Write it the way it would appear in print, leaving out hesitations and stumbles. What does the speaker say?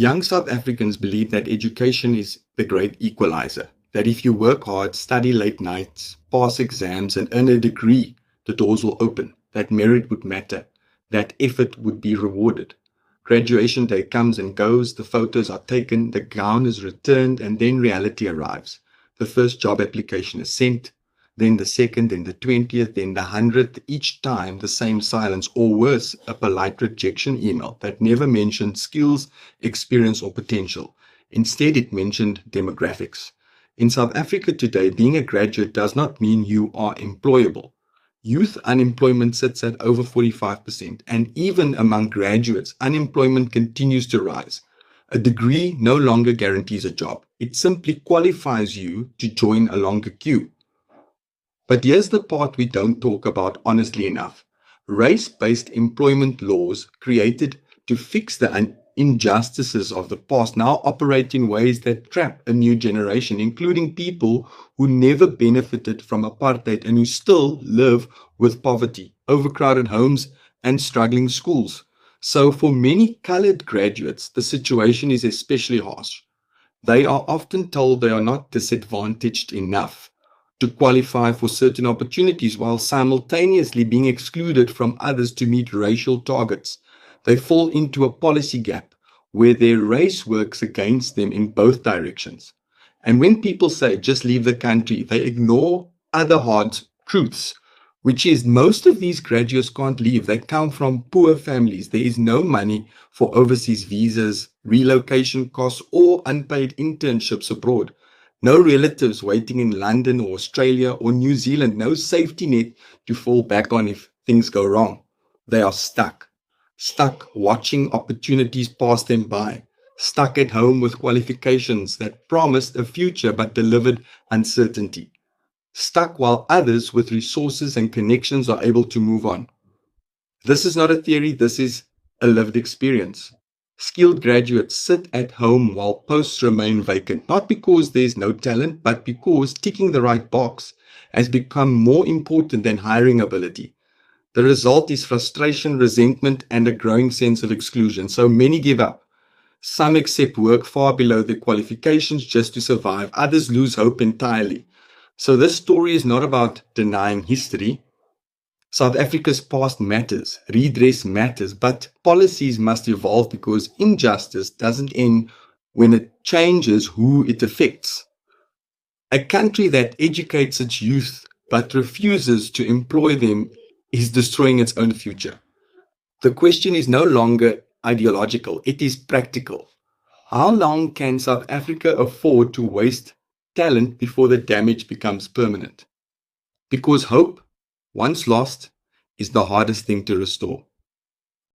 Young South Africans believe that education is the great equalizer, that if you work hard, study late nights, pass exams, and earn a degree, the doors will open, that merit would matter, that effort would be rewarded. Graduation day comes and goes, the photos are taken, the gown is returned, and then reality arrives. The first job application is sent, then the second, then the 20th, then the 100th, each time the same silence, or worse, a polite rejection email that never mentioned skills, experience, or potential. Instead, it mentioned demographics. In South Africa today, being a graduate does not mean you are employable. Youth unemployment sits at over 45%, and even among graduates, unemployment continues to rise. A degree no longer guarantees a job. It simply qualifies you to join a longer queue. But here's the part we don't talk about honestly enough. Race-based employment laws created to fix the injustices of the past now operate in ways that trap a new generation, including people who never benefited from apartheid and who still live with poverty, overcrowded homes, and struggling schools. So for many colored graduates, the situation is especially harsh. They are often told they are not disadvantaged enough to qualify for certain opportunities while simultaneously being excluded from others to meet racial targets. They fall into a policy gap where their race works against them in both directions. And when people say just leave the country, they ignore other hard truths, which is most of these graduates can't leave. They come from poor families. There is no money for overseas visas, relocation costs, or unpaid internships abroad. No relatives waiting in London or Australia or New Zealand. No safety net to fall back on if things go wrong. They are stuck watching opportunities pass them by, stuck at home with qualifications that promised a future but delivered uncertainty, stuck while others with resources and connections are able to move on. This is not a theory, this is a lived experience. Skilled graduates sit at home while posts remain vacant, not because there's no talent, but because ticking the right box has become more important than hiring ability. The result is frustration, resentment, and a growing sense of exclusion. So many give up. Some accept work far below their qualifications just to survive. Others lose hope entirely. So this story is not about denying history. South Africa's past matters, redress matters, but policies must evolve because injustice doesn't end when it changes who it affects. A country that educates its youth but refuses to employ them is destroying its own future. The question is no longer ideological, it is practical. How long can South Africa afford to waste talent before the damage becomes permanent? Because hope, once lost, is the hardest thing to restore.